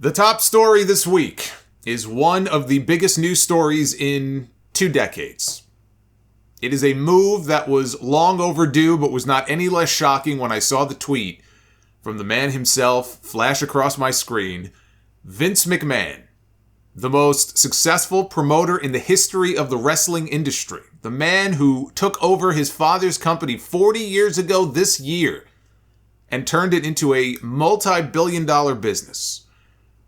The top story this week is one of the biggest news stories in 2 decades. It is a move that was long overdue, but was not any less shocking when I saw the tweet from the man himself flash across my screen. Vince McMahon, the most successful promoter in the history of the wrestling industry. The man who took over his father's company 40 years ago this year and turned it into a multi-billion-dollar business.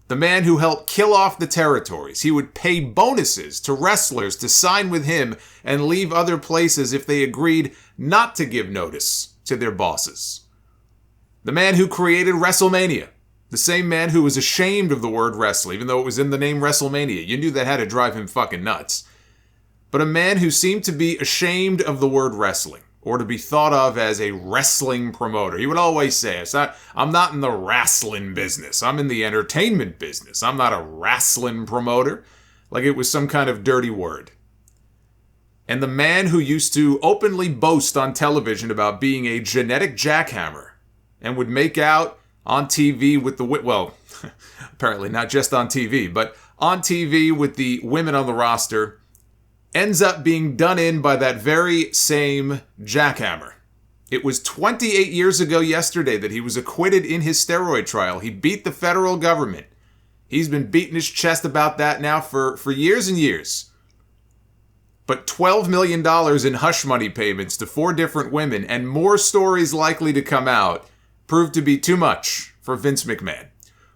The man who helped kill off the territories. He would pay bonuses to wrestlers to sign with him and leave other places if they agreed not to give notice to their bosses. The man who created WrestleMania. The same man who was ashamed of the word wrestle, even though it was in the name WrestleMania. You knew that had to drive him fucking nuts. But a man who seemed to be ashamed of the word wrestling, or to be thought of as a wrestling promoter. He would always say, I'm not in the wrestling business. I'm in the entertainment business. I'm not a wrestling promoter. Like it was some kind of dirty word. And the man who used to openly boast on television about being a genetic jackhammer and would make out on TV with the, apparently not just on TV, but on TV with the women on the roster, ends up being done in by that very same jackhammer. It was 28 years ago yesterday that he was acquitted in his steroid trial. He beat the federal government. He's been beating his chest about that now for years and years. But $12 million in hush money payments to 4 different women and more stories likely to come out proved to be too much for Vince McMahon,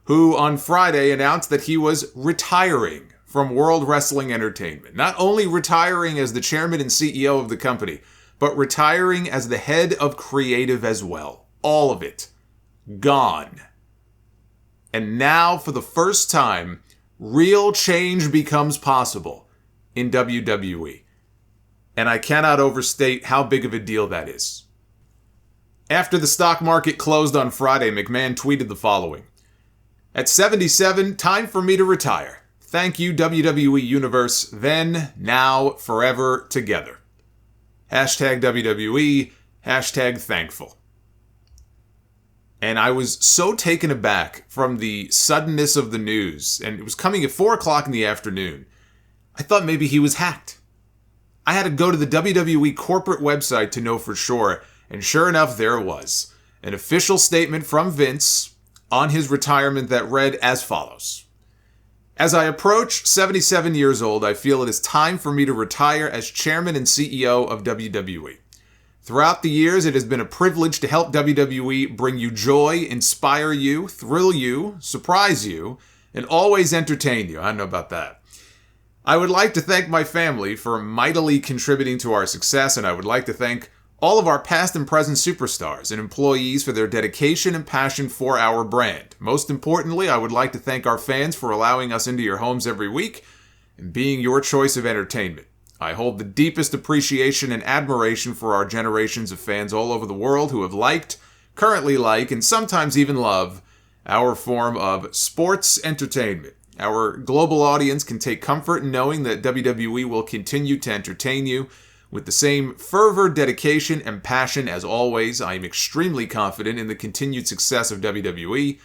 who on Friday announced that he was retiring from World Wrestling Entertainment. Not only retiring as the chairman and CEO of the company, but retiring as the head of creative as well. All of it. Gone. And now, for the first time, real change becomes possible in WWE. And I cannot overstate how big of a deal that is. After the stock market closed on Friday, McMahon tweeted the following. At 77, time for me to retire. Thank you, WWE Universe, then, now, forever, together. Hashtag WWE, hashtag thankful. And I was so taken aback from the suddenness of the news, and it was coming at 4 o'clock in the afternoon. I thought maybe he was hacked. I had to go to the WWE corporate website to know for sure, and sure enough, there it was. An official statement from Vince on his retirement that read as follows. As I approach 77 years old, I feel it is time for me to retire as chairman and CEO of WWE. Throughout the years, it has been a privilege to help WWE bring you joy, inspire you, thrill you, surprise you, and always entertain you. I don't know about that. I would like to thank my family for mightily contributing to our success, and I would like to thank all of our past and present superstars and employees for their dedication and passion for our brand. Most importantly, I would like to thank our fans for allowing us into your homes every week and being your choice of entertainment. I hold the deepest appreciation and admiration for our generations of fans all over the world who have liked, currently like, and sometimes even love our form of sports entertainment. Our global audience can take comfort in knowing that WWE will continue to entertain you with the same fervor, dedication, and passion as always. I am extremely confident in the continued success of WWE,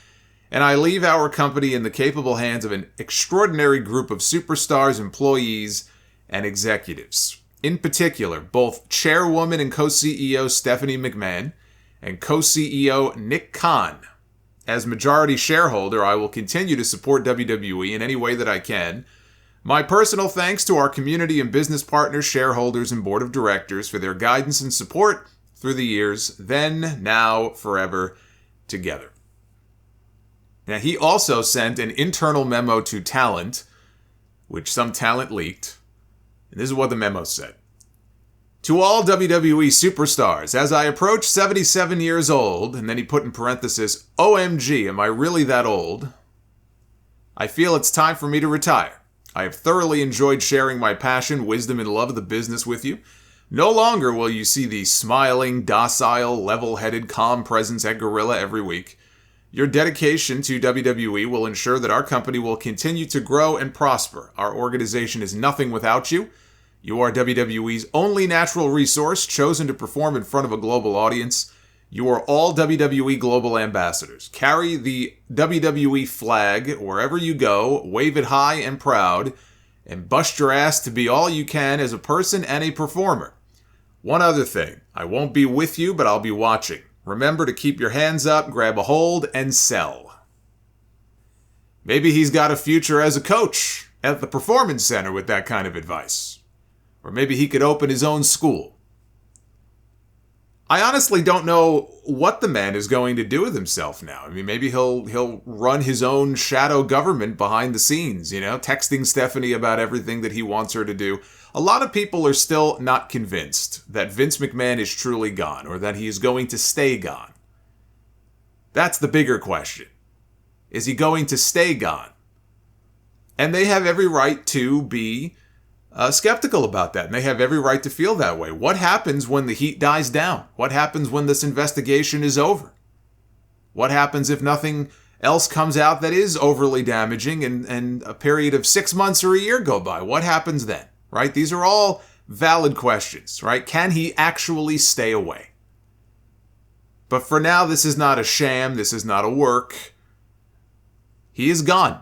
and I leave our company in the capable hands of an extraordinary group of superstars, employees, and executives. In particular, both chairwoman and co-CEO Stephanie McMahon and co-CEO Nick Khan. As majority shareholder, I will continue to support WWE in any way that I can. My personal thanks to our community and business partners, shareholders, and board of directors for their guidance and support through the years, then, now, forever, together. Now, he also sent an internal memo to talent, which some talent leaked, and this is what the memo said. To all WWE superstars, as I approach 77 years old, and then he put in parenthesis, OMG, am I really that old? I feel it's time for me to retire. I have thoroughly enjoyed sharing my passion, wisdom, and love of the business with you. No longer will you see the smiling, docile, level-headed, calm presence at Gorilla every week. Your dedication to WWE will ensure that our company will continue to grow and prosper. Our organization is nothing without you. You are WWE's only natural resource chosen to perform in front of a global audience. You are all WWE Global Ambassadors. Carry the WWE flag wherever you go, wave it high and proud, and bust your ass to be all you can as a person and a performer. One other thing, I won't be with you, but I'll be watching. Remember to keep your hands up, grab a hold, and sell. Maybe he's got a future as a coach at the Performance Center with that kind of advice. Or maybe he could open his own school. I honestly don't know what the man is going to do with himself now. I mean, maybe he'll run his own shadow government behind the scenes, texting Stephanie about everything that he wants her to do. A lot of people are still not convinced that Vince McMahon is truly gone or that he is going to stay gone. That's the bigger question. Is he going to stay gone? And they have every right to be skeptical about that, and they have every right to feel that way. What happens when the heat dies down? What happens when this investigation is over? What happens if nothing else comes out that is overly damaging and a period of 6 months or a year go by? What happens then, right? These are all valid questions, right? Can he actually stay away? But for now, this is not a sham. This is not a work. He is gone.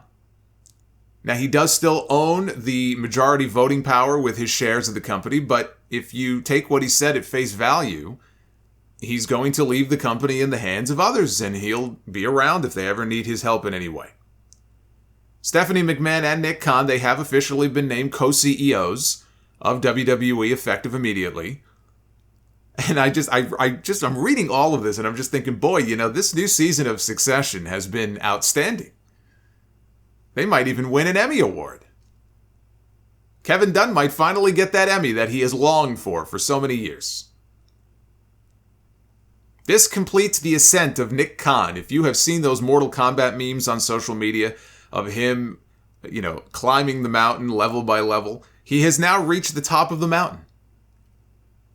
Now, he does still own the majority voting power with his shares of the company, but if you take what he said at face value, he's going to leave the company in the hands of others, and he'll be around if they ever need his help in any way. Stephanie McMahon and Nick Khan, they have officially been named co-CEOs of WWE effective immediately. And I'm reading all of this, and I'm just thinking, boy, this new season of Succession has been outstanding. They might even win an Emmy Award. Kevin Dunn might finally get that Emmy that he has longed for so many years. This completes the ascent of Nick Khan. If you have seen those Mortal Kombat memes on social media of him, climbing the mountain level by level, he has now reached the top of the mountain.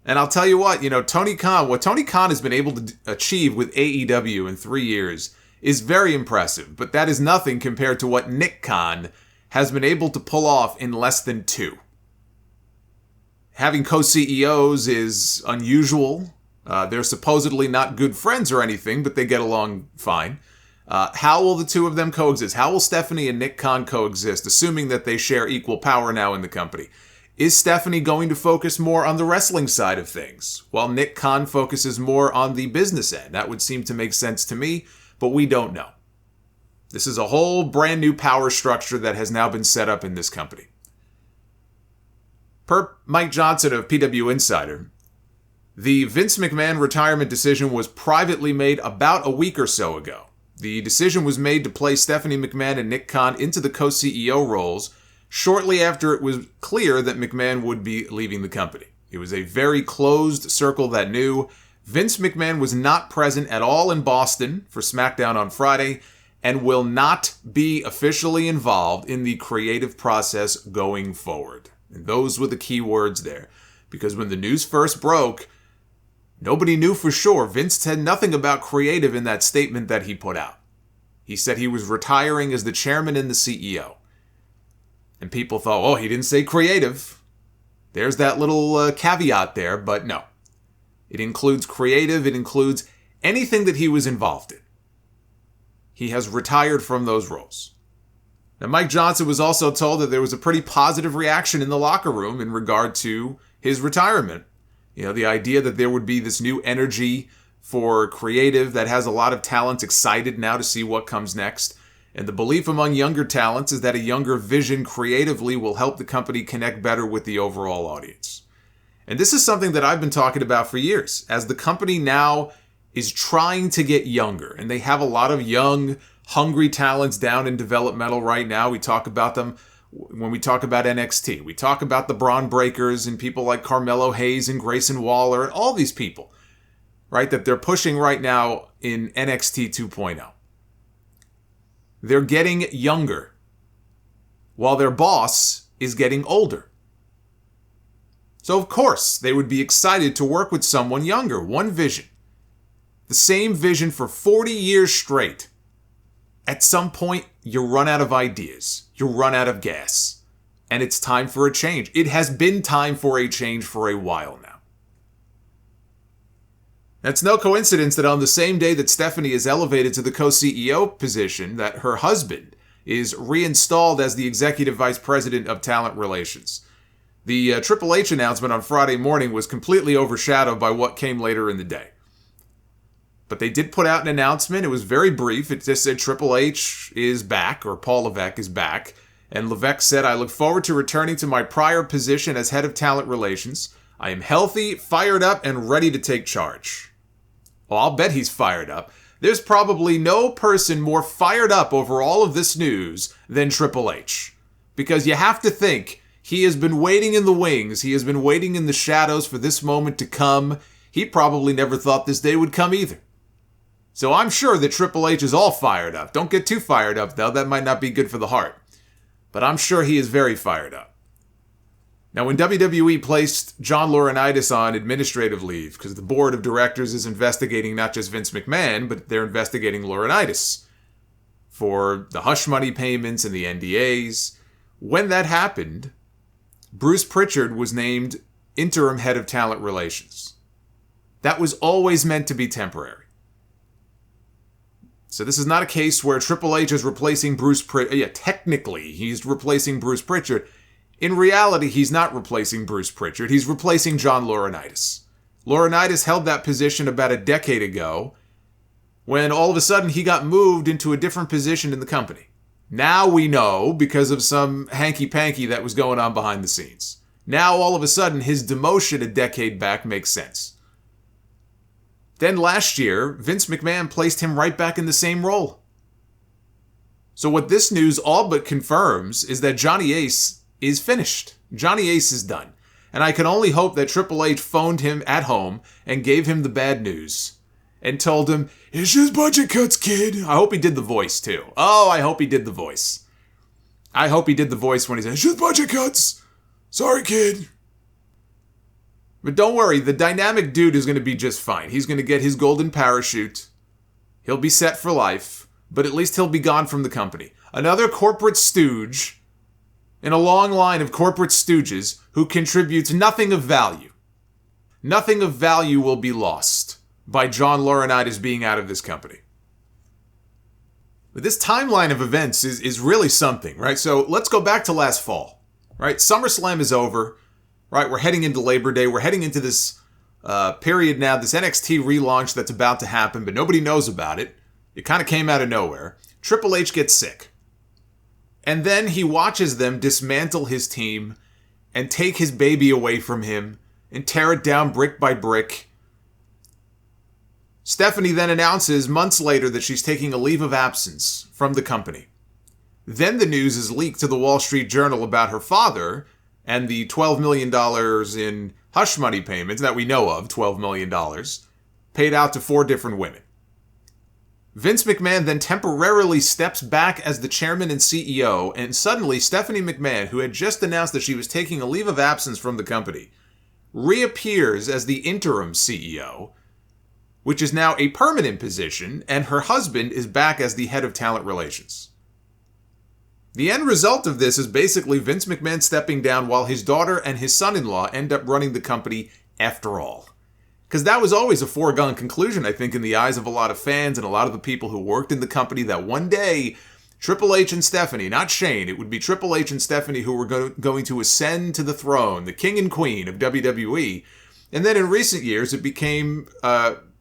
And I'll tell you what, what Tony Khan has been able to achieve with AEW in 3 years is very impressive, but that is nothing compared to what Nick Khan has been able to pull off in less than 2. Having co-CEOs is unusual. They're supposedly not good friends or anything, but they get along fine. How will the two of them coexist? How will Stephanie and Nick Khan coexist, assuming that they share equal power now in the company? Is Stephanie going to focus more on the wrestling side of things, while Nick Khan focuses more on the business end? That would seem to make sense to me. But we don't know. This is a whole brand new power structure that has now been set up in this company. Per Mike Johnson of PW Insider, the Vince McMahon retirement decision was privately made about a week or so ago. The decision was made to place Stephanie McMahon and Nick Khan into the co-CEO roles shortly after it was clear that McMahon would be leaving the company. It was a very closed circle that knew. Vince McMahon was not present at all in Boston for SmackDown on Friday and will not be officially involved in the creative process going forward. And those were the key words there. Because when the news first broke, nobody knew for sure. Vince said nothing about creative in that statement that he put out. He said he was retiring as the chairman and the CEO. And people thought, oh, he didn't say creative. There's that little caveat there, but no. It includes creative. It includes anything that he was involved in. He has retired from those roles. Now, Mike Johnson was also told that there was a pretty positive reaction in the locker room in regard to his retirement. The idea that there would be this new energy for creative that has a lot of talent excited now to see what comes next. And the belief among younger talents is that a younger vision creatively will help the company connect better with the overall audience. And this is something that I've been talking about for years, as the company now is trying to get younger. And they have a lot of young, hungry talents down in developmental right now. We talk about them when we talk about NXT. We talk about the Braun Breakers and people like Carmelo Hayes and Grayson Waller and all these people, right, that they're pushing right now in NXT 2.0. They're getting younger, while their boss is getting older. So, of course, they would be excited to work with someone younger. One vision. The same vision for 40 years straight. At some point, you run out of ideas. You run out of gas. And it's time for a change. It has been time for a change for a while now. It's no coincidence that on the same day that Stephanie is elevated to the co-CEO position, that her husband is reinstalled as the Executive Vice President of Talent Relations. The Triple H announcement on Friday morning was completely overshadowed by what came later in the day. But they did put out an announcement. It was very brief. It just said Triple H is back, or Paul Levesque is back. And Levesque said, "I look forward to returning to my prior position as head of talent relations. I am healthy, fired up, and ready to take charge." Well, I'll bet he's fired up. There's probably no person more fired up over all of this news than Triple H. Because you have to think, he has been waiting in the wings. He has been waiting in the shadows for this moment to come. He probably never thought this day would come either. So I'm sure that Triple H is all fired up. Don't get too fired up, though. That might not be good for the heart. But I'm sure he is very fired up. Now, when WWE placed John Laurinaitis on administrative leave, because the board of directors is investigating not just Vince McMahon, but they're investigating Laurinaitis for the hush money payments and the NDAs. When that happened, Bruce Pritchard was named interim head of talent relations. That was always meant to be temporary. So this is not a case where Triple H is replacing Bruce Pritchard. Yeah, technically, he's replacing Bruce Pritchard. In reality, he's not replacing Bruce Pritchard. He's replacing John Laurinaitis. Laurinaitis held that position about a decade ago when all of a sudden he got moved into a different position in the company. Now we know because of some hanky-panky that was going on behind the scenes. Now all of a sudden his demotion a decade back makes sense. Then last year, Vince McMahon placed him right back in the same role. So what this news all but confirms is that Johnny Ace is finished. Johnny Ace is done. And I can only hope that Triple H phoned him at home and gave him the bad news and told him, "It's just budget cuts, kid." I hope he did the voice, too. Oh, I hope he did the voice. I hope he did the voice when he said, "It's just budget cuts. Sorry, kid." But don't worry, the dynamic dude is going to be just fine. He's going to get his golden parachute. He'll be set for life, but at least he'll be gone from the company. Another corporate stooge in a long line of corporate stooges who contributes nothing of value. Nothing of value will be lost by John Laurinaitis being out of this company. But this timeline of events is really something, right? So let's go back to last fall, right? SummerSlam is over, right? We're heading into Labor Day. We're heading into this period now, this NXT relaunch that's about to happen, but nobody knows about it. It kind of came out of nowhere. Triple H gets sick. And then he watches them dismantle his team and take his baby away from him and tear it down brick by brick. Stephanie then announces months later that she's taking a leave of absence from the company. Then the news is leaked to the Wall Street Journal about her father and the $12 million in hush money payments that we know of, $12 million, paid out to 4 different women. Vince McMahon then temporarily steps back as the chairman and CEO, and suddenly Stephanie McMahon, who had just announced that she was taking a leave of absence from the company, reappears as the interim CEO, which is now a permanent position, and her husband is back as the head of talent relations. The end result of this is basically Vince McMahon stepping down while his daughter and his son-in-law end up running the company after all. Because that was always a foregone conclusion, I think, in the eyes of a lot of fans and a lot of the people who worked in the company, that one day, Triple H and Stephanie, not Shane, it would be Triple H and Stephanie who were going to ascend to the throne, the king and queen of WWE. And then in recent years, it became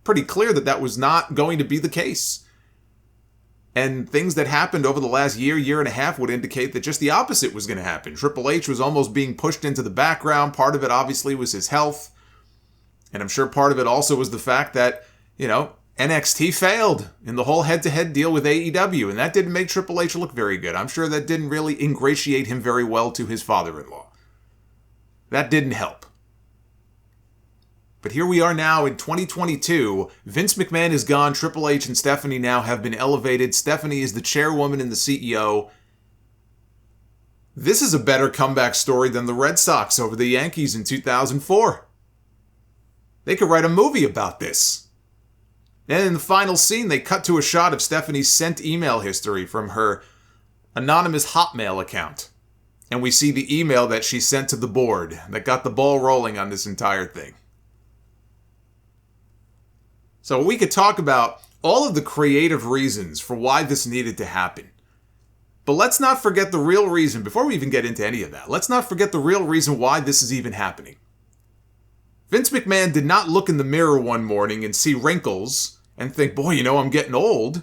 pretty clear that that was not going to be the case. And things that happened over the last year and a half would indicate that just the opposite was going to happen. Triple H was almost being pushed into the background. Part of it, obviously, was his health. And I'm sure part of it also was the fact that, NXT failed in the whole head-to-head deal with AEW, and that didn't make Triple H look very good. I'm sure that didn't really ingratiate him very well to his father-in-law. That didn't help. But here we are now in 2022. Vince McMahon is gone. Triple H and Stephanie now have been elevated. Stephanie is the chairwoman and the CEO. This is a better comeback story than the Red Sox over the Yankees in 2004. They could write a movie about this. And in the final scene, they cut to a shot of Stephanie's sent email history from her anonymous Hotmail account. And we see the email that she sent to the board that got the ball rolling on this entire thing. So we could talk about all of the creative reasons for why this needed to happen. But let's not forget the real reason, before we even get into any of that, let's not forget the real reason why this is even happening. Vince McMahon did not look in the mirror one morning and see wrinkles and think, boy, you know, I'm getting old.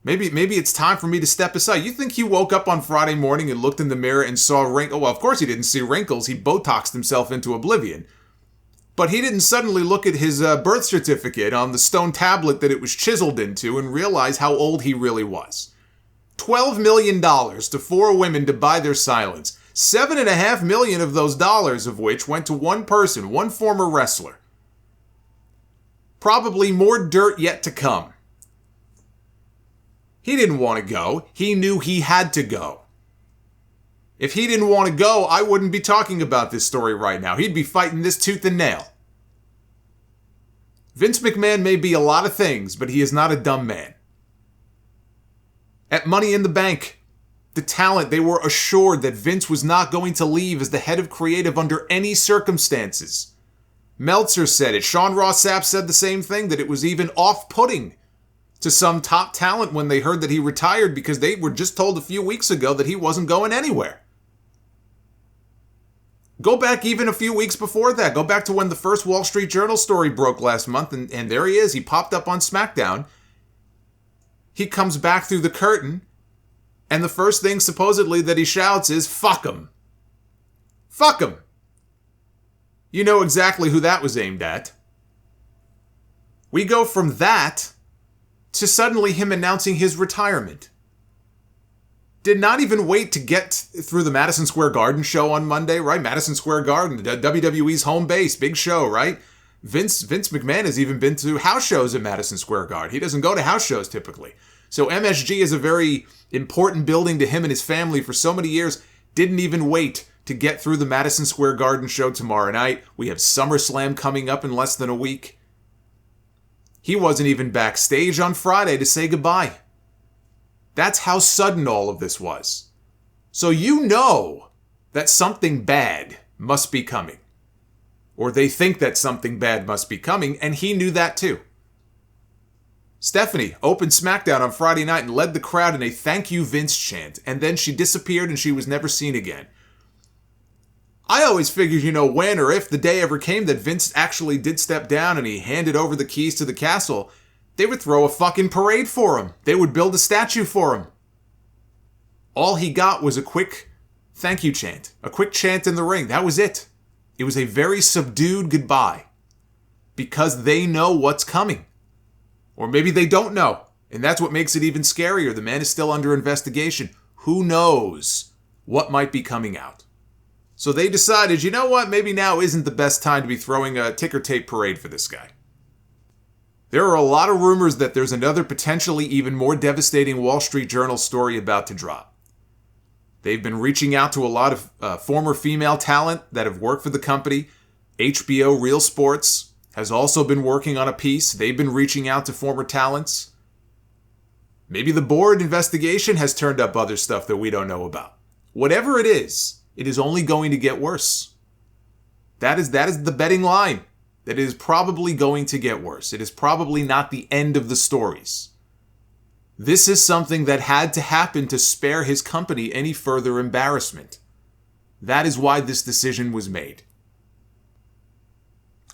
Maybe it's time for me to step aside. You think he woke up on Friday morning and looked in the mirror and saw wrinkles? Well, of course he didn't see wrinkles. He Botoxed himself into oblivion. But he didn't suddenly look at his birth certificate on the stone tablet that it was chiseled into and realize how old he really was. $12 million to 4 women to buy their silence. $7.5 million of those dollars of which went to one person, one former wrestler. Probably more dirt yet to come. He didn't want to go. He knew he had to go. If he didn't want to go, I wouldn't be talking about this story right now. He'd be fighting this tooth and nail. Vince McMahon may be a lot of things, but he is not a dumb man. At Money in the Bank, the talent, they were assured that Vince was not going to leave as the head of creative under any circumstances. Meltzer said it. Sean Ross Sapp said the same thing, that it was even off-putting to some top talent when they heard that he retired because they were just told a few weeks ago that he wasn't going anywhere. Go back even a few weeks before that. Go back to when the first Wall Street Journal story broke last month, and there he is. He popped up on SmackDown. He comes back through the curtain, and the first thing supposedly that he shouts is, "Fuck him." Fuck him. You know exactly who that was aimed at. We go from that to suddenly him announcing his retirement. Did not even wait to get through the Madison Square Garden show on Monday, right? Madison Square Garden, WWE's home base, big show, right? Vince McMahon has even been to house shows at Madison Square Garden. He doesn't go to house shows typically. So MSG is a very important building to him and his family for so many years. Didn't even wait to get through the Madison Square Garden show tomorrow night. We have Summerslam coming up in less than a week. He wasn't even backstage on Friday to say goodbye. That's how sudden all of this was. So you know that something bad must be coming. Or they think that something bad must be coming, and he knew that too. Stephanie opened SmackDown on Friday night and led the crowd in a "Thank you, Vince" chant, and then she disappeared and she was never seen again. I always figured, when or if the day ever came that Vince actually did step down and he handed over the keys to the castle, they would throw a fucking parade for him. They would build a statue for him. All he got was a quick thank you chant, a quick chant in the ring. That was it. It was a very subdued goodbye because they know what's coming. Or maybe they don't know, and that's what makes it even scarier. The man is still under investigation. Who knows what might be coming out? So they decided, you know what, maybe now isn't the best time to be throwing a ticker tape parade for this guy. There are a lot of rumors that there's another potentially even more devastating Wall Street Journal story about to drop. They've been reaching out to a lot of former female talent that have worked for the company. HBO Real Sports has also been working on a piece. They've been reaching out to former talents. Maybe the board investigation has turned up other stuff that we don't know about. Whatever it is only going to get worse. That is the betting line. That it is probably going to get worse. It is probably not the end of the stories. This is something that had to happen to spare his company any further embarrassment. That is why this decision was made.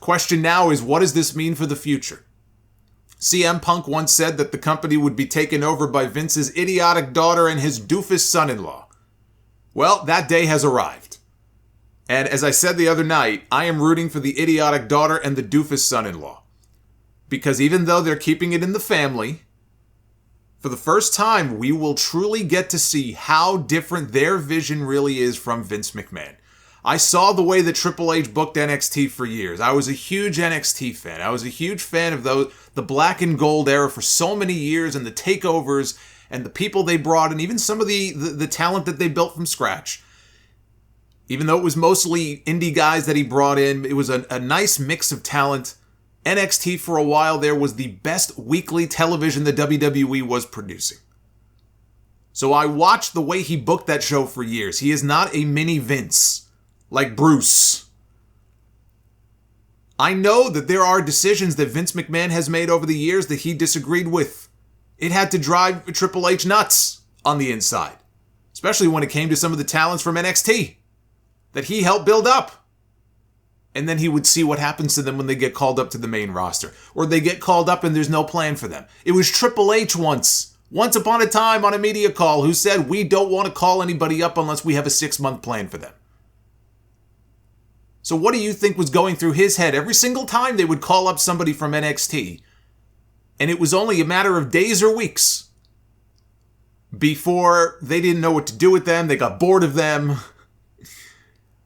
Question now is, what does this mean for the future? CM Punk once said that the company would be taken over by Vince's idiotic daughter and his doofus son-in-law. Well, that day has arrived. And as I said the other night, I am rooting for the idiotic daughter and the doofus son-in-law. Because even though they're keeping it in the family, for the first time, we will truly get to see how different their vision really is from Vince McMahon. I saw the way that Triple H booked NXT for years. I was a huge NXT fan. I was a huge fan of the black and gold era for so many years, and the takeovers and the people they brought in, even some of the talent that they built from scratch. Even though it was mostly indie guys that he brought in, it was a nice mix of talent. NXT for a while there was the best weekly television the WWE was producing. So I watched the way he booked that show for years. He is not a mini Vince like Bruce. I know that there are decisions that Vince McMahon has made over the years that he disagreed with. It had to drive Triple H nuts on the inside, especially when it came to some of the talents from NXT that he helped build up. And then he would see what happens to them when they get called up to the main roster, or they get called up and there's no plan for them. It was Triple H once upon a time on a media call, who said, we don't want to call anybody up unless we have a 6-month plan for them. So what do you think was going through his head every single time they would call up somebody from NXT? And it was only a matter of days or weeks before they didn't know what to do with them. They got bored of them.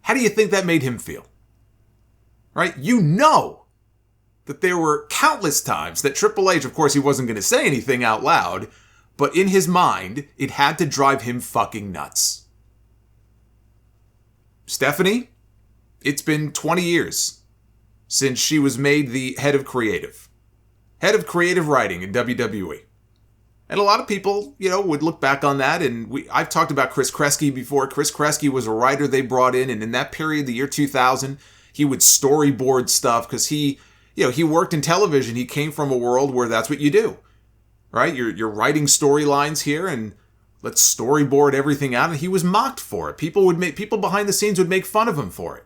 How do you think that made him feel? Right? You know that there were countless times that Triple H, of course, he wasn't going to say anything out loud, but in his mind, it had to drive him fucking nuts. Stephanie, it's been 20 years since she was made the head of creative writing in WWE. And a lot of people, would look back on that, and I've talked about Chris Kresge before. Chris Kresge was a writer they brought in, and in that period, the year 2000, he would storyboard stuff because he worked in television. He came from a world where that's what you do, right? You're writing storylines here, and let's storyboard everything out. And he was mocked for it. People behind the scenes would make fun of him for it.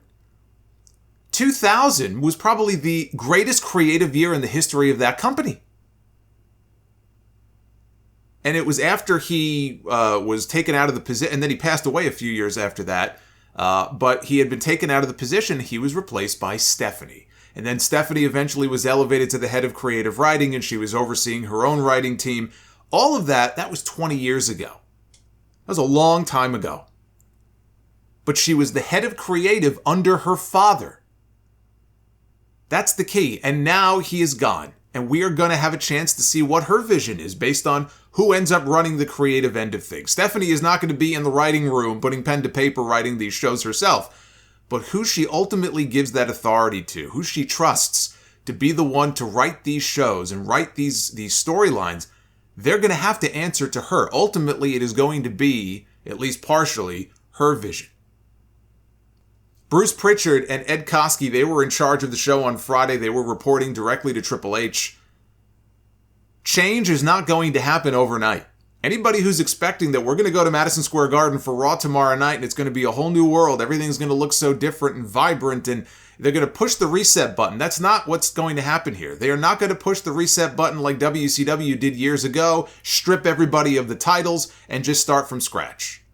2000 was probably the greatest creative year in the history of that company. And it was after he was taken out of the position, and then he passed away a few years after that. But he had been taken out of the position. He was replaced by Stephanie. And then Stephanie eventually was elevated to the head of creative writing, and she was overseeing her own writing team. All of that was 20 years ago. That was a long time ago. But she was the head of creative under her father. That's the key. And now he is gone. And we are going to have a chance to see what her vision is based on who ends up running the creative end of things. Stephanie is not going to be in the writing room putting pen to paper writing these shows herself, but who she ultimately gives that authority to, who she trusts to be the one to write these shows and write these storylines, they're going to have to answer to her. Ultimately, it is going to be, at least partially, her vision. Bruce Pritchard and Ed Koskey, they were in charge of the show on Friday. They were reporting directly to Triple H. Change is not going to happen overnight. Anybody who's expecting that we're going to go to Madison Square Garden for Raw tomorrow night and it's going to be a whole new world, everything's going to look so different and vibrant, and they're going to push the reset button. That's not what's going to happen here. They are not going to push the reset button like WCW did years ago, strip everybody of the titles, and just start from scratch.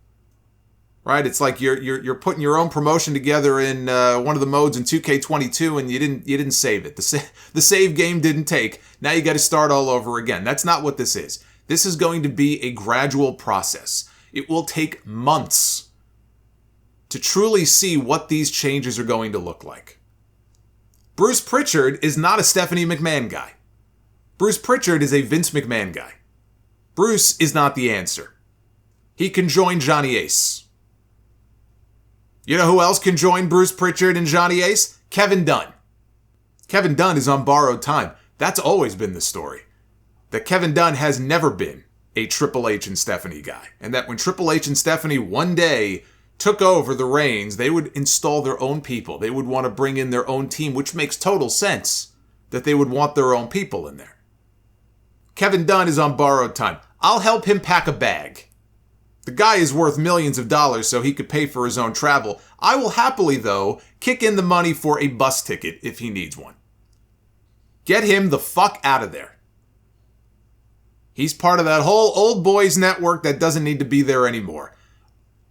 Right? It's like you're putting your own promotion together in one of the modes in 2K22 and you didn't save it. The save game didn't take. Now you got to start all over again. That's not what this is. This is going to be a gradual process. It will take months to truly see what these changes are going to look like. Bruce Pritchard is not a Stephanie McMahon guy. Bruce Pritchard is a Vince McMahon guy. Bruce is not the answer. He can join Johnny Ace. You know who else can join Bruce Pritchard and Johnny Ace? Kevin Dunn. Kevin Dunn is on borrowed time. That's always been the story. That Kevin Dunn has never been a Triple H and Stephanie guy. And that when Triple H and Stephanie one day took over the reins, they would install their own people. They would want to bring in their own team, which makes total sense that they would want their own people in there. Kevin Dunn is on borrowed time. I'll help him pack a bag. The guy is worth millions of dollars, so he could pay for his own travel. I will happily, though, kick in the money for a bus ticket if he needs one. Get him the fuck out of there. He's part of that whole old boys network that doesn't need to be there anymore.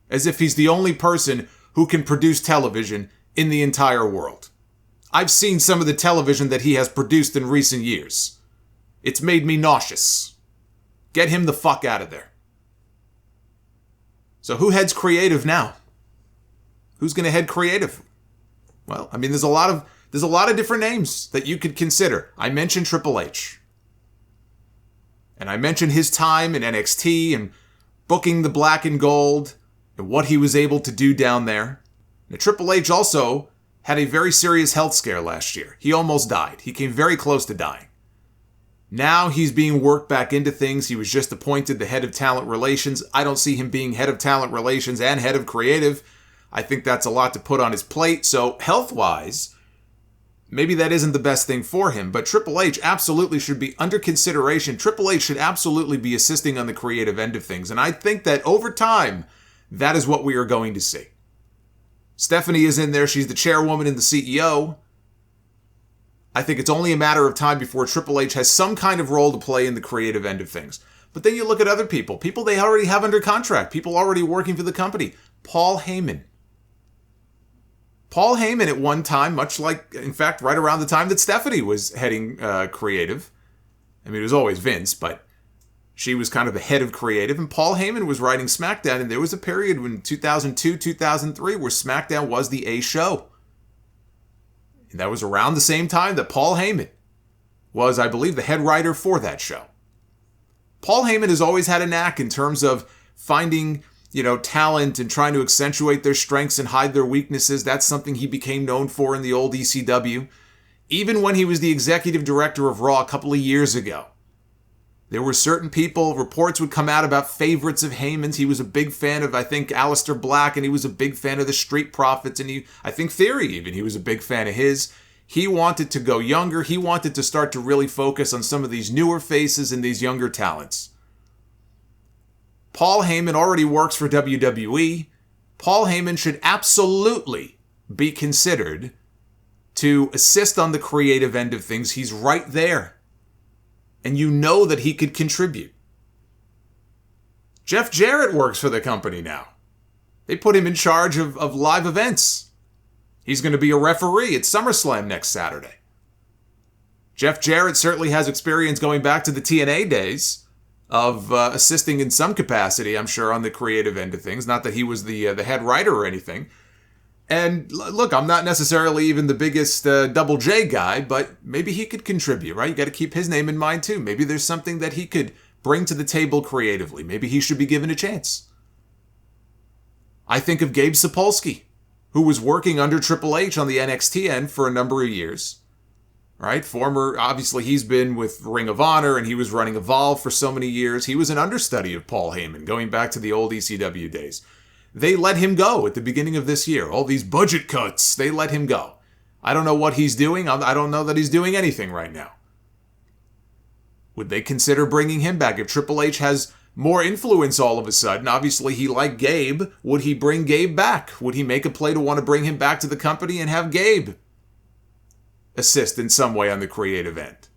As if he's the only person who can produce television in the entire world. I've seen some of the television that he has produced in recent years. It's made me nauseous. Get him the fuck out of there. So who heads creative now? Who's going to head creative? Well, I mean, there's a lot of different names that you could consider. I mentioned Triple H. And I mentioned his time in NXT and booking the black and gold and what he was able to do down there. Now, Triple H also had a very serious health scare last year. He almost died. He came very close to dying. Now he's being worked back into things. He was just appointed the head of talent relations. I don't see him being head of talent relations and head of creative. I think that's a lot to put on his plate. So health-wise, maybe that isn't the best thing for him, but Triple H absolutely should be under consideration. Triple H should absolutely be assisting on the creative end of things. And I think that over time, that is what we are going to see. Stephanie is in there. She's the chairwoman and the CEO. I think it's only a matter of time before Triple H has some kind of role to play in the creative end of things. But then you look at other people they already have under contract, people already working for the company. Paul Heyman. Paul Heyman at one time, much like, in fact, right around the time that Stephanie was heading creative. I mean, it was always Vince, but she was kind of the head of creative, and Paul Heyman was writing SmackDown, and there was a period in 2002, 2003 where SmackDown was the A show. And that was around the same time that Paul Heyman was, I believe, the head writer for that show. Paul Heyman has always had a knack in terms of finding, talent and trying to accentuate their strengths and hide their weaknesses. That's something he became known for in the old ECW. Even when he was the executive director of Raw a couple of years ago, there were certain people, reports would come out about favorites of Heyman's. He was a big fan of, I think, Aleister Black, and he was a big fan of the Street Profits, and I think Theory even, he was a big fan of his. He wanted to go younger. He wanted to start to really focus on some of these newer faces and these younger talents. Paul Heyman already works for WWE. Paul Heyman should absolutely be considered to assist on the creative end of things. He's right there. And you know that he could contribute. Jeff Jarrett works for the company now. They put him in charge of live events. He's going to be a referee at Summerslam next Saturday. Jeff Jarrett certainly has experience going back to the TNA days of assisting in some capacity, I'm sure, on the creative end of things. Not that he was the head writer or anything. And look, I'm not necessarily even the biggest Double J guy, but maybe he could contribute, right? You got to keep his name in mind too. Maybe there's something that he could bring to the table creatively. Maybe he should be given a chance. I think of Gabe Sapolsky, who was working under Triple H on the NXT end for a number of years, right? Obviously he's been with Ring of Honor and he was running Evolve for so many years. He was an understudy of Paul Heyman going back to the old ECW days. They let him go at the beginning of this year. All these budget cuts, they let him go. I don't know what he's doing. I don't know that he's doing anything right now. Would they consider bringing him back? If Triple H has more influence all of a sudden, obviously he liked Gabe, would he bring Gabe back? Would he make a play to want to bring him back to the company and have Gabe assist in some way on the creative end?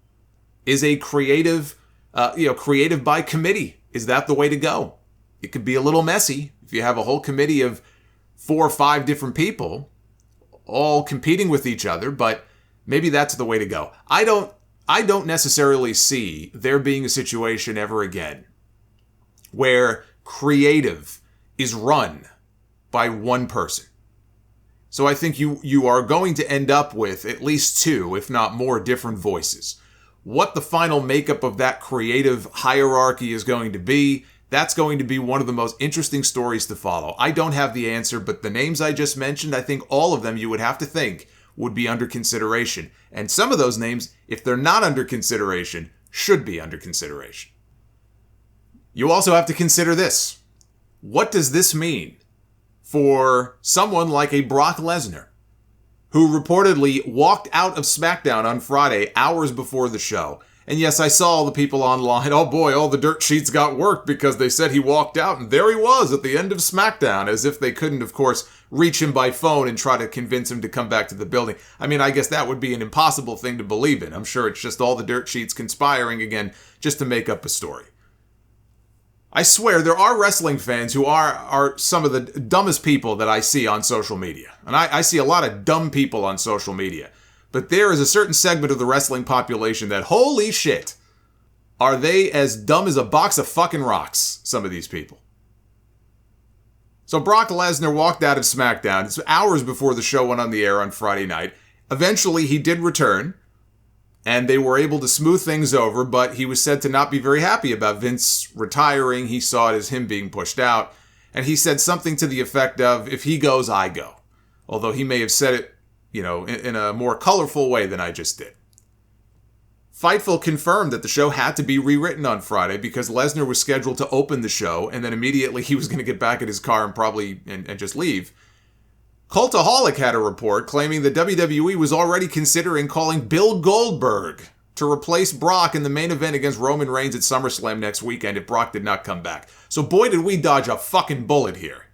Is a creative by committee, is that the way to go? It could be a little messy if you have a whole committee of 4 or 5 different people all competing with each other, but maybe that's the way to go. I don't necessarily see there being a situation ever again where creative is run by one person. So I think you are going to end up with at least 2, if not more, different voices. What the final makeup of that creative hierarchy is going to be, that's going to be one of the most interesting stories to follow. I don't have the answer, but the names I just mentioned, I think all of them you would have to think would be under consideration. And some of those names, if they're not under consideration, should be under consideration. You also have to consider this. What does this mean for someone like a Brock Lesnar, who reportedly walked out of SmackDown on Friday hours before the show? And yes, I saw all the people online, oh boy, all the dirt sheets got worked because they said he walked out, and there he was at the end of SmackDown, as if they couldn't, of course, reach him by phone and try to convince him to come back to the building. I mean, I guess that would be an impossible thing to believe in. I'm sure it's just all the dirt sheets conspiring again just to make up a story. I swear, there are wrestling fans who are some of the dumbest people that I see on social media. And I see a lot of dumb people on social media. But there is a certain segment of the wrestling population that, holy shit, are they as dumb as a box of fucking rocks, some of these people. So Brock Lesnar walked out of SmackDown. It's hours before the show went on the air on Friday night. Eventually, he did return, and they were able to smooth things over, but he was said to not be very happy about Vince retiring. He saw it as him being pushed out, and he said something to the effect of, if he goes, I go. Although he may have said it, in a more colorful way than I just did. Fightful confirmed that the show had to be rewritten on Friday because Lesnar was scheduled to open the show, and then immediately he was going to get back in his car and probably and just leave. Cultaholic had a report claiming that WWE was already considering calling Bill Goldberg to replace Brock in the main event against Roman Reigns at SummerSlam next weekend if Brock did not come back. So boy, did we dodge a fucking bullet here.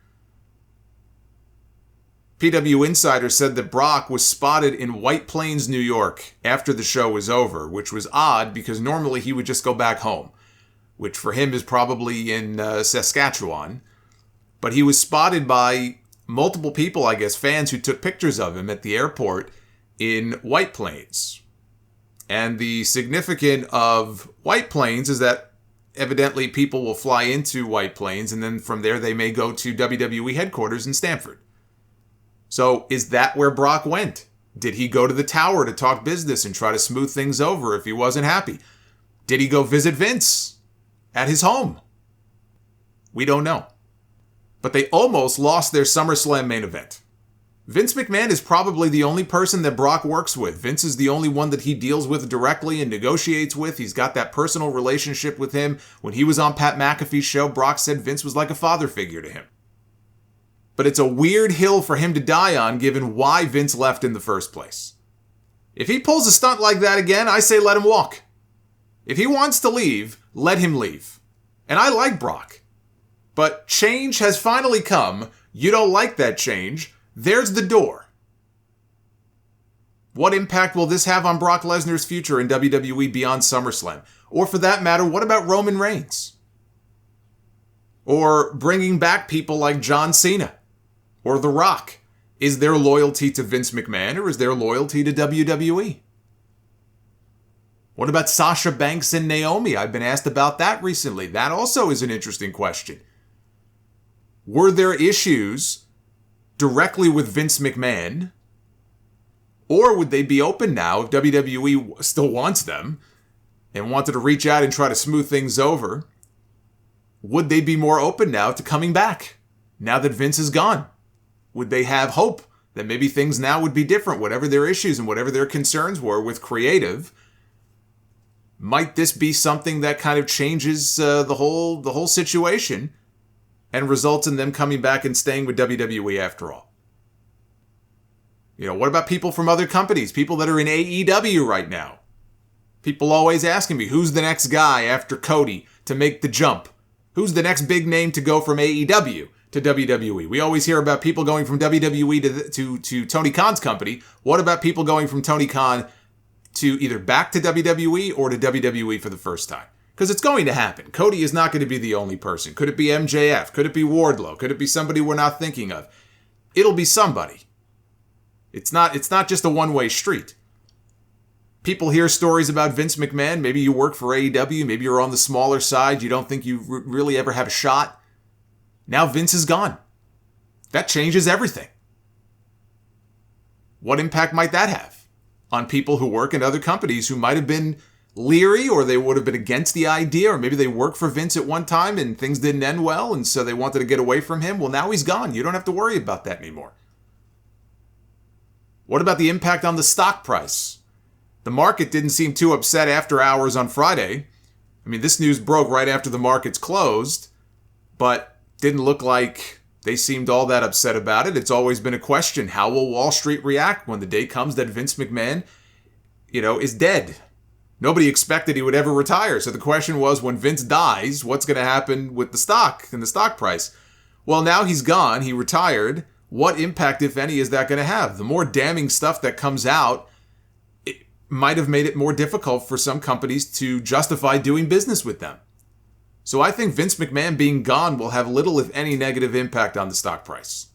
PW Insider said that Brock was spotted in White Plains, New York after the show was over, which was odd because normally he would just go back home, which for him is probably in Saskatchewan. But he was spotted by multiple people, I guess, fans who took pictures of him at the airport in White Plains. And the significance of White Plains is that evidently people will fly into White Plains and then from there they may go to WWE headquarters in Stamford. So is that where Brock went? Did he go to the tower to talk business and try to smooth things over if he wasn't happy? Did he go visit Vince at his home? We don't know. But they almost lost their SummerSlam main event. Vince McMahon is probably the only person that Brock works with. Vince is the only one that he deals with directly and negotiates with. He's got that personal relationship with him. When he was on Pat McAfee's show, Brock said Vince was like a father figure to him. But it's a weird hill for him to die on given why Vince left in the first place. If he pulls a stunt like that again, I say let him walk. If he wants to leave, let him leave. And I like Brock. But change has finally come. You don't like that change. There's the door. What impact will this have on Brock Lesnar's future in WWE beyond SummerSlam? Or for that matter, what about Roman Reigns? Or bringing back people like John Cena? Or The Rock? Is there loyalty to Vince McMahon or is there loyalty to WWE? What about Sasha Banks and Naomi? I've been asked about that recently. That also is an interesting question. Were there issues directly with Vince McMahon? Or would they be open now if WWE still wants them and wanted to reach out and try to smooth things over? Would they be more open now to coming back now that Vince is gone? Would they have hope that maybe things now would be different, whatever their issues and whatever their concerns were with creative? Might this be something that kind of changes the whole situation and results in them coming back and staying with WWE after all? You know, what about people from other companies, people that are in AEW right now? People always asking me, who's the next guy after Cody to make the jump? Who's the next big name to go from AEW to WWE? We always hear about people going from WWE to Tony Khan's company. What about people going from Tony Khan to either back to WWE or to WWE for the first time? Because it's going to happen. Cody is not going to be the only person. Could it be MJF? Could it be Wardlow? Could it be somebody we're not thinking of? It'll be somebody. It's not just a one-way street. People hear stories about Vince McMahon. Maybe you work for AEW. Maybe you're on the smaller side. You don't think you really ever have a shot. Now Vince is gone. That changes everything. What impact might that have on people who work in other companies who might have been leery or they would have been against the idea, or maybe they worked for Vince at one time and things didn't end well and so they wanted to get away from him? Well, now he's gone. You don't have to worry about that anymore. What about the impact on the stock price? The market didn't seem too upset after hours on Friday. I mean, this news broke right after the markets closed, but didn't look like they seemed all that upset about it. It's always been a question. How will Wall Street react when the day comes that Vince McMahon, is dead? Nobody expected he would ever retire. So the question was, when Vince dies, what's going to happen with the stock and the stock price? Well, now he's gone. He retired. What impact, if any, is that going to have? The more damning stuff that comes out, it might have made it more difficult for some companies to justify doing business with them. So I think Vince McMahon being gone will have little, if any, negative impact on the stock price.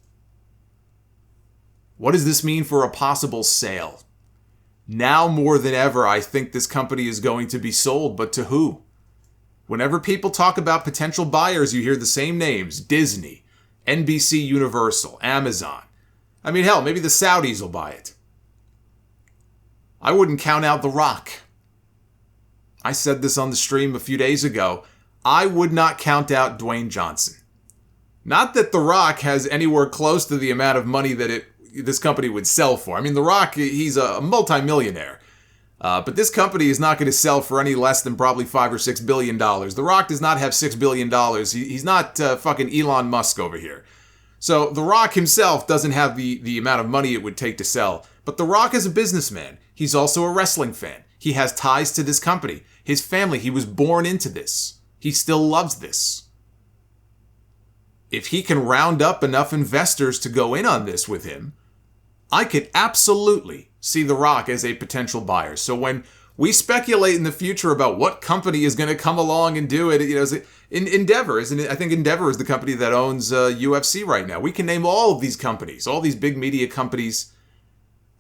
What does this mean for a possible sale? Now more than ever, I think this company is going to be sold, but to who? Whenever people talk about potential buyers, you hear the same names: Disney, NBC Universal, Amazon. I mean, hell, maybe the Saudis will buy it. I wouldn't count out The Rock. I said this on the stream a few days ago. I would not count out Dwayne Johnson. Not that The Rock has anywhere close to the amount of money that this company would sell for. I mean, The Rock, he's a multimillionaire. But this company is not going to sell for any less than probably $5 or $6 billion. The Rock does not have $6 billion. He's not fucking Elon Musk over here. So The Rock himself doesn't have the amount of money it would take to sell. But The Rock is a businessman. He's also a wrestling fan. He has ties to this company. His family, he was born into this. He still loves this. If he can round up enough investors to go in on this with him, I could absolutely see The Rock as a potential buyer. So when we speculate in the future about what company is going to come along and do it, is it Endeavor, isn't it? I think Endeavor is the company that owns UFC right now. We can name all of these companies, all these big media companies.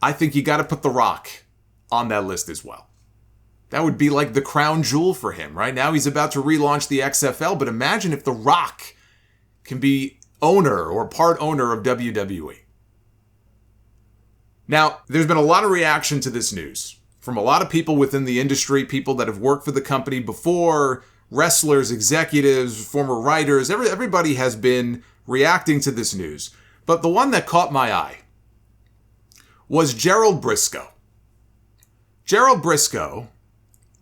I think you got to put The Rock on that list as well. That would be like the crown jewel for him. Right now he's about to relaunch the XFL, but imagine if The Rock can be owner or part owner of WWE. Now, there's been a lot of reaction to this news from a lot of people within the industry, people that have worked for the company before, wrestlers, executives, former writers. Everybody has been reacting to this news. But the one that caught my eye was Gerald Briscoe. Gerald Briscoe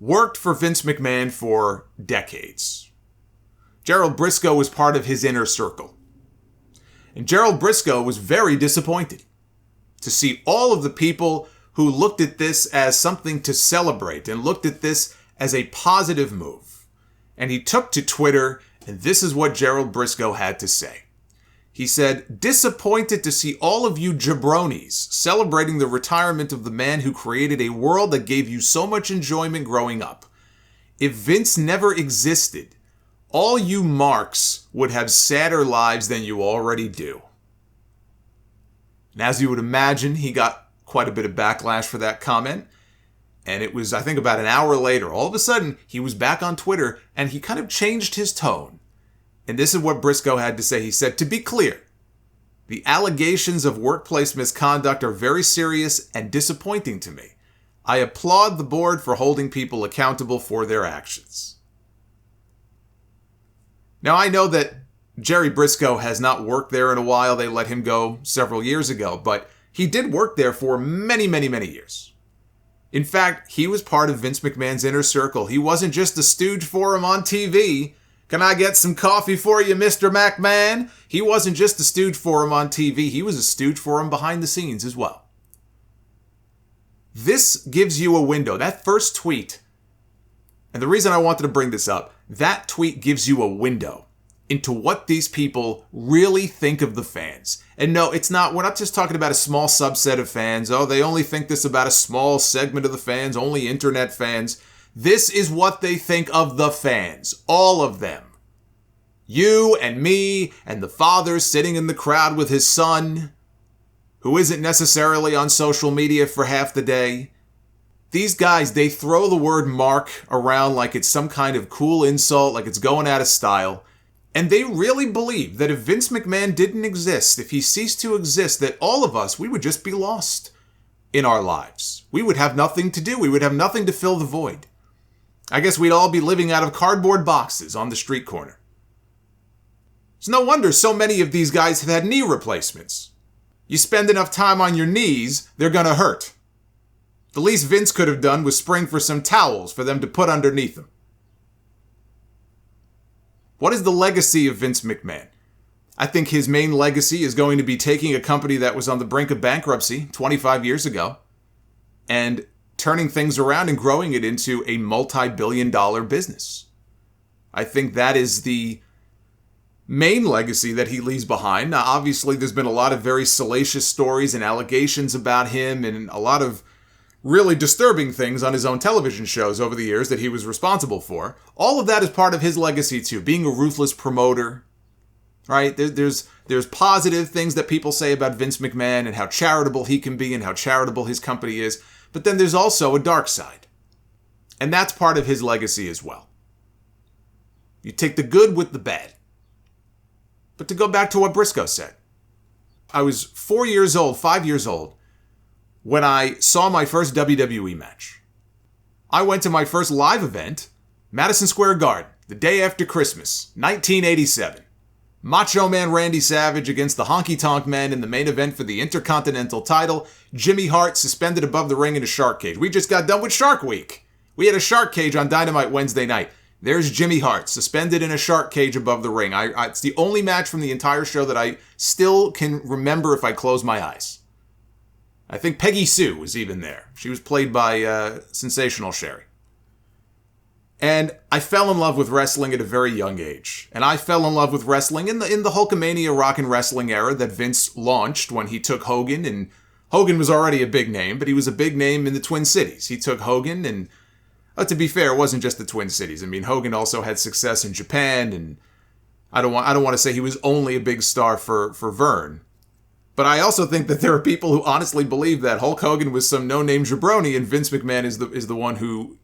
worked for Vince McMahon for decades. Gerald Briscoe was part of his inner circle. And Gerald Briscoe was very disappointed to see all of the people who looked at this as something to celebrate and looked at this as a positive move. And he took to Twitter, and this is what Gerald Briscoe had to say. He said, "Disappointed to see all of you jabronis celebrating the retirement of the man who created a world that gave you so much enjoyment growing up. If Vince never existed, all you marks would have sadder lives than you already do." And as you would imagine, he got quite a bit of backlash for that comment. And it was, I think, about an hour later, all of a sudden, he was back on Twitter and he kind of changed his tone. And this is what Briscoe had to say. He said, "To be clear, the allegations of workplace misconduct are very serious and disappointing to me. I applaud the board for holding people accountable for their actions." Now, I know that Jerry Briscoe has not worked there in a while. They let him go several years ago, but he did work there for many, many, many years. In fact, he was part of Vince McMahon's inner circle. He wasn't just a stooge for him on TV. "Can I get some coffee for you, Mr. McMahon?" He wasn't just a stooge for him on TV. He was a stooge for him behind the scenes as well. This gives you a window. That first tweet, and the reason I wanted to bring this up, that tweet gives you a window into what these people really think of the fans. And no, we're not just talking about a small subset of fans. Oh, they only think this about a small segment of the fans, only internet fans. This is what they think of the fans, all of them. You and me and the father sitting in the crowd with his son, who isn't necessarily on social media for half the day. These guys, they throw the word mark around like it's some kind of cool insult, like it's going out of style. And they really believe that if Vince McMahon didn't exist, if he ceased to exist, that all of us, we would just be lost in our lives. We would have nothing to do. We would have nothing to fill the void. I guess we'd all be living out of cardboard boxes on the street corner. It's no wonder so many of these guys have had knee replacements. You spend enough time on your knees, they're going to hurt. The least Vince could have done was spring for some towels for them to put underneath them. What is the legacy of Vince McMahon? I think his main legacy is going to be taking a company that was on the brink of bankruptcy 25 years ago and turning things around and growing it into a multi-billion-dollar business. I think that is the main legacy that he leaves behind. Now, obviously, there's been a lot of very salacious stories and allegations about him and a lot of really disturbing things on his own television shows over the years that he was responsible for. All of that is part of his legacy too, being a ruthless promoter, right? There's positive things that people say about Vince McMahon and how charitable he can be and how charitable his company is, but then there's also a dark side. And that's part of his legacy as well. You take the good with the bad. But to go back to what Briscoe said, I was 5 years old, when I saw my first WWE match. I went to my first live event, Madison Square Garden, the day after Christmas, 1987. Macho Man Randy Savage against the Honky Tonk Man in the main event for the Intercontinental title. Jimmy Hart suspended above the ring in a shark cage. We just got done with Shark Week. We had a shark cage on Dynamite Wednesday night. There's Jimmy Hart, suspended in a shark cage above the ring. It's the only match from the entire show that I still can remember if I close my eyes. I think Peggy Sue was even there. She was played by Sensational Sherry. And I fell in love with wrestling at a very young age. And I fell in love with wrestling in the Hulkamania rock and wrestling era that Vince launched when he took Hogan. And Hogan was already a big name, but he was a big name in the Twin Cities. He took Hogan and... to be fair, it wasn't just the Twin Cities. I mean, Hogan also had success in Japan, and I don't want to say he was only a big star for Vern. But I also think that there are people who honestly believe that Hulk Hogan was some no-name jabroni, and Vince McMahon is the one who,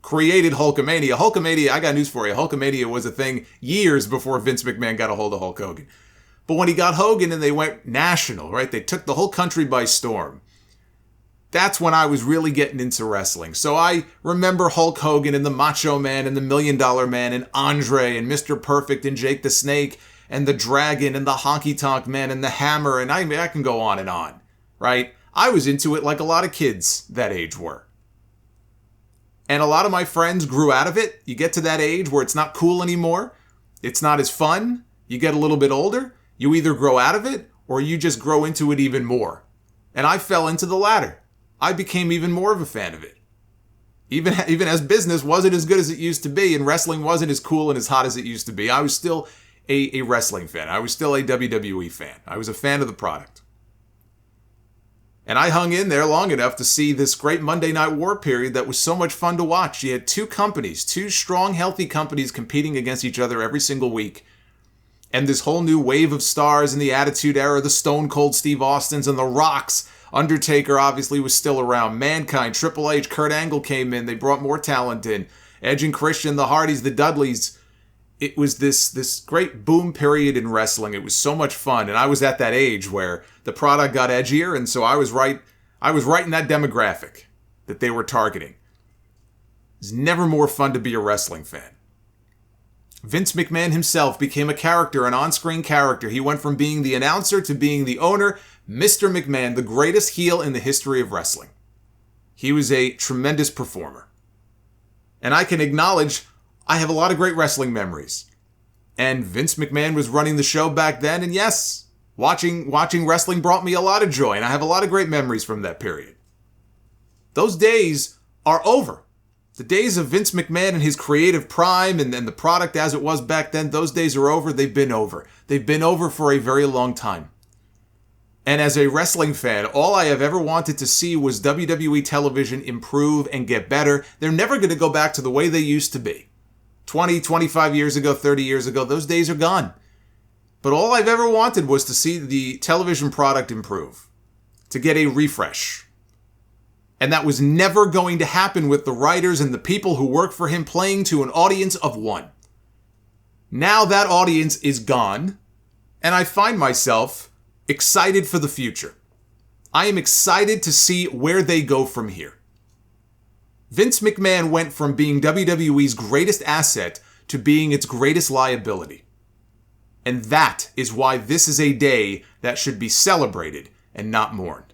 created Hulkamania. Hulkamania, I got news for you. Hulkamania was a thing years before Vince McMahon got a hold of Hulk Hogan. But when he got Hogan and they went national, right? They took the whole country by storm. That's when I was really getting into wrestling. So I remember Hulk Hogan and the Macho Man and the $1 Million Man and Andre and Mr. Perfect and Jake the Snake and the Dragon and the Honky Tonk Man and the Hammer, and I can go on, right? I was into it like a lot of kids that age were. And a lot of my friends grew out of it. You get to that age where it's not cool anymore. It's not as fun. You get a little bit older. You either grow out of it or you just grow into it even more. And I fell into the latter. I became even more of a fan of it. Even as business wasn't as good as it used to be, and wrestling wasn't as cool and as hot as it used to be, I was still a wrestling fan. I was still a WWE fan. I was a fan of the product. And I hung in there long enough to see this great Monday Night War period that was so much fun to watch. You had two strong, healthy companies competing against each other every single week. And this whole new wave of stars in the Attitude Era, the Stone Cold Steve Austins and the Rocks. Undertaker obviously was still around. Mankind, Triple H, Kurt Angle came in. They brought more talent in. Edge and Christian, the Hardys, the Dudleys. It was this great boom period in wrestling. It was so much fun. And I was at that age where the product got edgier. And so I was right in that demographic that they were targeting. It's never more fun to be a wrestling fan. Vince McMahon himself became a character, an on-screen character. He went from being the announcer to being the owner. Mr. McMahon, the greatest heel in the history of wrestling. He was a tremendous performer. And I can acknowledge I have a lot of great wrestling memories. And Vince McMahon was running the show back then, and yes, watching wrestling brought me a lot of joy, and I have a lot of great memories from that period. Those days are over. The days of Vince McMahon and his creative prime and the product as it was back then, those days are over. They've been over. They've been over for a very long time. And as a wrestling fan, all I have ever wanted to see was WWE television improve and get better. They're never going to go back to the way they used to be. 20, 25 years ago, 30 years ago, those days are gone. But all I've ever wanted was to see the television product improve, to get a refresh. And that was never going to happen with the writers and the people who work for him playing to an audience of one. Now that audience is gone, and I find myself excited for the future. I am excited to see where they go from here. Vince McMahon went from being WWE's greatest asset to being its greatest liability. And that is why this is a day that should be celebrated and not mourned.